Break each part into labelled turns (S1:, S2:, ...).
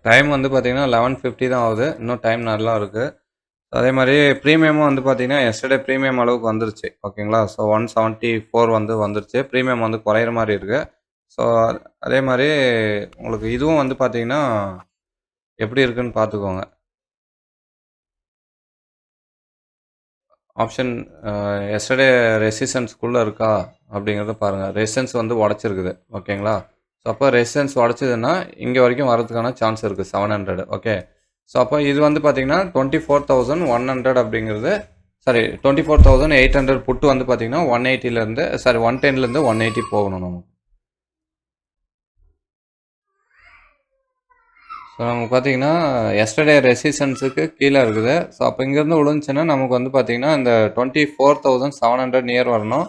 S1: Time வந்து பார்த்தீங்கன்னா 11:50 தான் ஆகுது. இன்னும் டைம் நல்லா இருக்குது. அதே மாதிரி ப்ரீமியமும் வந்து பார்த்தீங்கன்னா எஸ்டர்டே ப்ரீமியம் அளவுக்கு வந்துருச்சு. ஓகேங்களா. ஸோ 174 வந்து வந்துருச்சு. ப்ரீமியம் வந்து குறையிற மாதிரி இருக்குது. ஸோ அதே மாதிரி உங்களுக்கு இதுவும் வந்து பார்த்தீங்கன்னா எப்படி இருக்குன்னு பார்த்துக்கோங்க. ஆப்ஷன் எஸ்டர்டே ரெசிஸ்டன்ஸ்குள்ளே இருக்கா அப்படிங்கிறத பாருங்கள். ரெசிஸ்டன்ஸ் வந்து உடச்சிருக்குது. ஓகேங்களா. ஸோ அப்போ ரெசிஸ்டன்ஸ் உடச்சதுன்னா இங்கே வரைக்கும் வரதுக்கான சான்ஸ் இருக்குது 700. ஓகே. ஸோ அப்போ இது வந்து பார்த்தீங்கன்னா 24,100 அப்படிங்கிறது, சாரி 24,800 புட்டு வந்து பார்த்தீங்கன்னா 180லேருந்து, சாரி 110லேருந்து 180 போகணும் நமக்கு. ஸோ நமக்கு பார்த்தீங்கன்னா எஸ்டர்டே ரெசிஸ்டன்ஸுக்கு கீழே இருக்குது. ஸோ அப்போ இங்கேருந்து விழுந்துச்சுன்னா நமக்கு வந்து பார்த்தீங்கன்னா இந்த 24,700 நியர் வரணும்.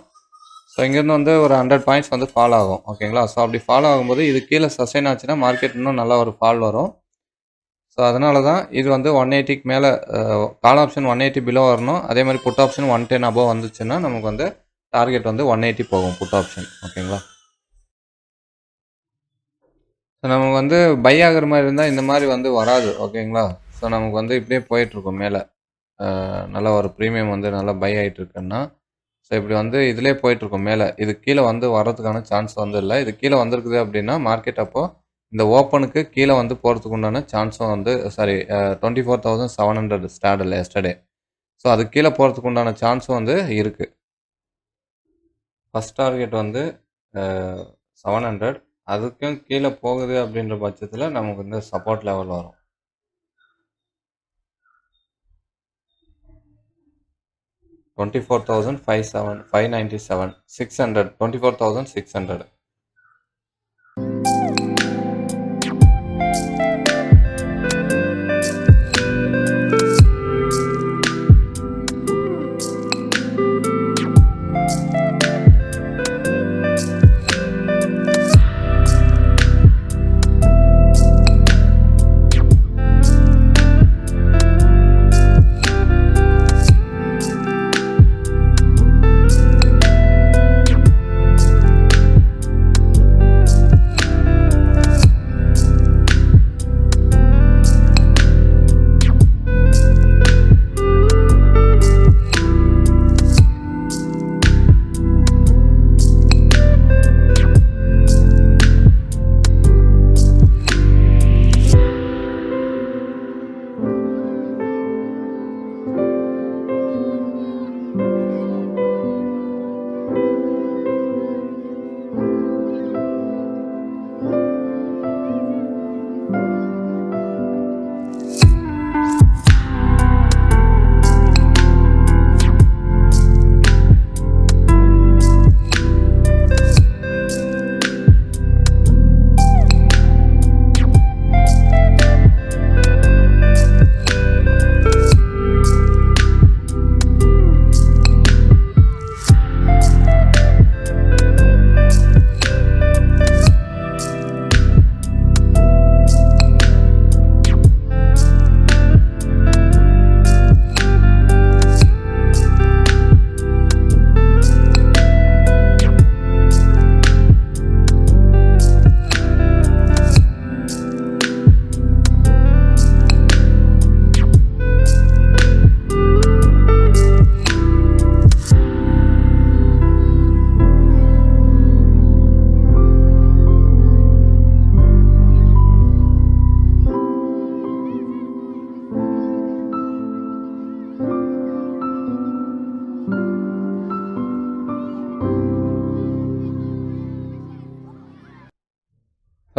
S1: ஸோ இங்கேருந்து வந்து ஒரு 100 பாயிண்ட்ஸ் வந்து ஃபால் ஆகும். ஓகேங்களா. ஸோ அப்படி ஃபால் ஆகும்போது இது கீழே சஸ்டைன் ஆச்சுன்னா மார்க்கெட் இன்னும் நல்லா ஒரு ஃபால் வரும். ஸோ அதனால தான் இது வந்து 180க்கு மேலே, கால் ஆப்ஷன் 180 பிலோ வரணும். அதே மாதிரி புட் ஆப்ஷன் 110 அபோவ் வந்துச்சுன்னா நமக்கு வந்து டார்கெட் வந்து 180 போகும் புட் ஆப்ஷன். ஓகேங்களா. ஸோ நமக்கு வந்து பை ஆகிற மாதிரி இருந்தால் இந்த மாதிரி வந்து வராது. ஓகேங்களா. ஸோ நமக்கு வந்து இப்படியே போயிட்டுருக்கும் மேலே. நல்லா ஒரு ப்ரீமியம் வந்து நல்லா பை ஆகிட்டு இருக்குன்னா, ஸோ இப்படி வந்து இதிலே போயிட்டுருக்கும் மேலே. இது கீழே வந்து வர்றதுக்கான சான்ஸ் வந்து இல்லை. இது கீழே வந்திருக்குது அப்படின்னா மார்க்கெட் அப்போது இந்த ஓப்பனுக்கு கீழே வந்து போகிறதுக்கு உண்டான சான்ஸும் வந்து, சாரி 24,700 ஸ்டார்டில் எஸ்டர்டே. ஸோ அது கீழே போகிறதுக்கு உண்டான சான்ஸும் வந்து இருக்குது. ஃபஸ்ட் டார்கெட் வந்து 700. அதுக்கும் கீழே போகுது அப்படின்ற பட்சத்தில் நமக்கு வந்து சப்போர்ட் லெவல் வரும். $24,597, 600, 24,600.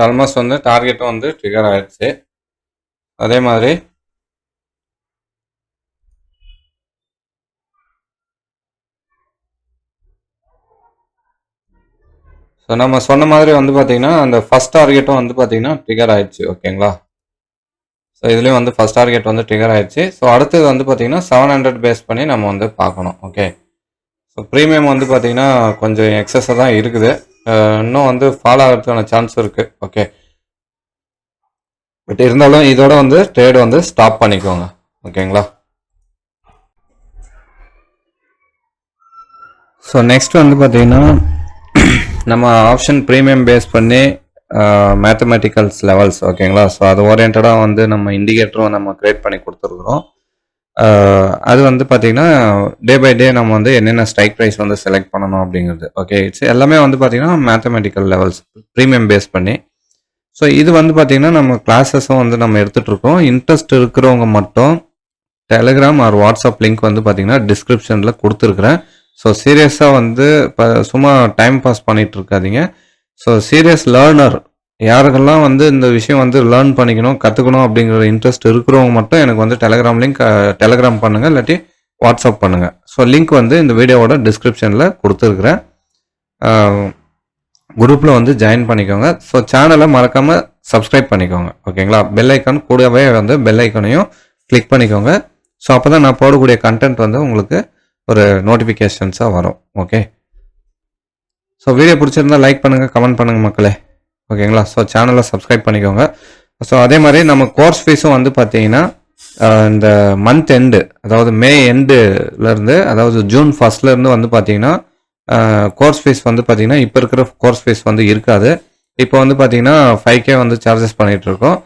S1: ஆல்மோஸ்ட் வந்து டார்கெட்டும் வந்து ட்ரிகர் ஆயிடுச்சு. அதே மாதிரி ஸோ நம்ம சொன்ன மாதிரி வந்து பார்த்தீங்கன்னா அந்த ஃபஸ்ட் டார்கெட்டும் வந்து பார்த்தீங்கன்னா ட்ரிகர் ஆயிடுச்சு. ஓகேங்களா. ஸோ இதுலேயும் வந்து ஃபஸ்ட் டார்கெட் வந்து ட்ரிகர் ஆயிடுச்சு. ஸோ அடுத்தது வந்து பார்த்தீங்கன்னா 700 பேஸ் பண்ணி நம்ம வந்து பார்க்கணும். ஓகே. ஸோ ப்ரீமியம் வந்து பார்த்தீங்கன்னா கொஞ்சம் எக்ஸஸாக தான் இருக்குது. இன்னும் வந்து ஃபாலோ ஆகிறதுக்கான சான்ஸ் இருக்குது. ஓகே. பட் இருந்தாலும் இதோட வந்து ட்ரேட் வந்து ஸ்டாப் பண்ணிக்கோங்க. ஓகேங்களா. ஸோ நெக்ஸ்ட் வந்து பார்த்தீங்கன்னா நம்ம ஆப்ஷன் ப்ரீமியம் பேஸ் பண்ணி மேத்தமெட்டிக்கல்ஸ் லெவல்ஸ் ஓகேங்களா. ஸோ அது ஓரியன்டாக வந்து நம்ம இண்டிகேட்டரும் நம்ம கிரியேட் பண்ணி கொடுத்துருக்குறோம். அது வந்து பார்த்தீங்கன்னா டே பை டே நம்ம வந்து என்னென்ன ஸ்ட்ரைக் ப்ரைஸ் வந்து செலக்ட் பண்ணணும் அப்படிங்கிறது. ஓகே, இட்ஸ் எல்லாமே வந்து பார்த்தீங்கன்னா மேத்தமெட்டிக்கல் லெவல்ஸ் ப்ரீமியம் பேஸ் பண்ணி. ஸோ இது வந்து பார்த்தீங்கன்னா நம்ம கிளாஸஸும் வந்து நம்ம எடுத்துகிட்ருக்கோம். இன்ட்ரெஸ்ட் இருக்கிறவங்க மட்டும் டெலிகிராம் ஆர் வாட்ஸ்அப் லிங்க் வந்து பார்த்தீங்கன்னா டிஸ்கிரிப்ஷனில் கொடுத்துருக்குறேன். ஸோ சீரியஸாக வந்து இப்போ சும்மா டைம் பாஸ் பண்ணிகிட்டு இருக்காதீங்க. ஸோ சீரியஸ் லேர்னர் யாருக்கெல்லாம் வந்து இந்த விஷயம் வந்து லேர்ன் பண்ணிக்கணும் கற்றுக்கணும் அப்படிங்கிற இன்ட்ரெஸ்ட் இருக்கிறவங்க மட்டும் எனக்கு வந்து டெலிகிராம் லிங்க் டெலிகிராம் பண்ணுங்கள், இல்லாட்டி வாட்ஸ்அப் பண்ணுங்கள். ஸோ லிங்க் வந்து இந்த வீடியோவோட டிஸ்கிரிப்ஷனில் கொடுத்துருக்குறேன். குரூப்பில் வந்து ஜாயின் பண்ணிக்கோங்க. ஸோ சேனலை மறக்காமல் சப்ஸ்கிரைப் பண்ணிக்கோங்க ஓகேங்களா. பெல் ஐக்கான் கூடவே வந்து பெல் ஐக்கானையும் கிளிக் பண்ணிக்கோங்க. ஸோ அப்போ தான் நான் போடக்கூடிய கண்டென்ட் வந்து உங்களுக்கு ஒரு நோட்டிஃபிகேஷன்ஸாக வரும். ஓகே, ஸோ வீடியோ பிடிச்சிருந்தா லைக் பண்ணுங்கள், கமெண்ட் பண்ணுங்கள் மக்களே ஓகேங்களா. ஸோ சேனலை சப்ஸ்கிரைப் பண்ணிக்கோங்க. ஸோ அதே மாதிரி நம்ம கோர்ஸ் ஃபீஸும் வந்து பார்த்தீங்கன்னா இந்த மந்த் எண்டு, அதாவது மே எண்டுலேருந்து, அதாவது ஜூன் ஃபர்ஸ்ட்லேருந்து வந்து பார்த்தீங்கன்னா கோர்ஸ் ஃபீஸ் வந்து பார்த்தீங்கன்னா இப்போ இருக்கிற கோர்ஸ் ஃபீஸ் வந்து இருக்காது. இப்போ வந்து பார்த்தீங்கன்னா 5K வந்து சார்ஜஸ் பண்ணிகிட்ருக்கோம்.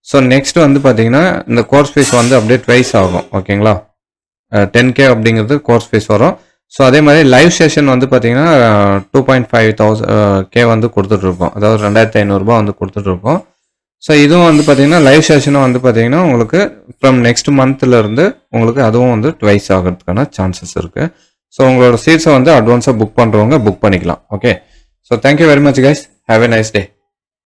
S1: ஸோ நெக்ஸ்ட் வந்து பார்த்தீங்கன்னா இந்த கோர்ஸ் ஃபீஸ் வந்து அப்படியே ட்வைஸ் ஆகும் ஓகேங்களா. 10K அப்படிங்கிறது கோர்ஸ் ஃபீஸ் வரும். ஸோ அதே மாதிரி லைவ் செஷன் வந்து பார்த்தீங்கன்னா 2,500K வந்து கொடுத்துட்ருப்போம், அதாவது 2,500 வந்து கொடுத்துட்ருப்போம். ஸோ இதுவும் வந்து பார்த்தீங்கன்னா லைவ் செஷனும் வந்து பார்த்தீங்கன்னா உங்களுக்கு ஃப்ரம் நெக்ஸ்ட் மந்த்லேருந்து உங்களுக்கு அதுவும் வந்து ட்வைஸ் ஆகிறதுக்கான சான்சஸ் இருக்குது. ஸோ உங்களோட சீட்ஸை வந்து அட்வான்ஸாக புக் பண்ணுறவங்க புக் பண்ணிக்கலாம். Okay, so thank you very much guys, have a nice day.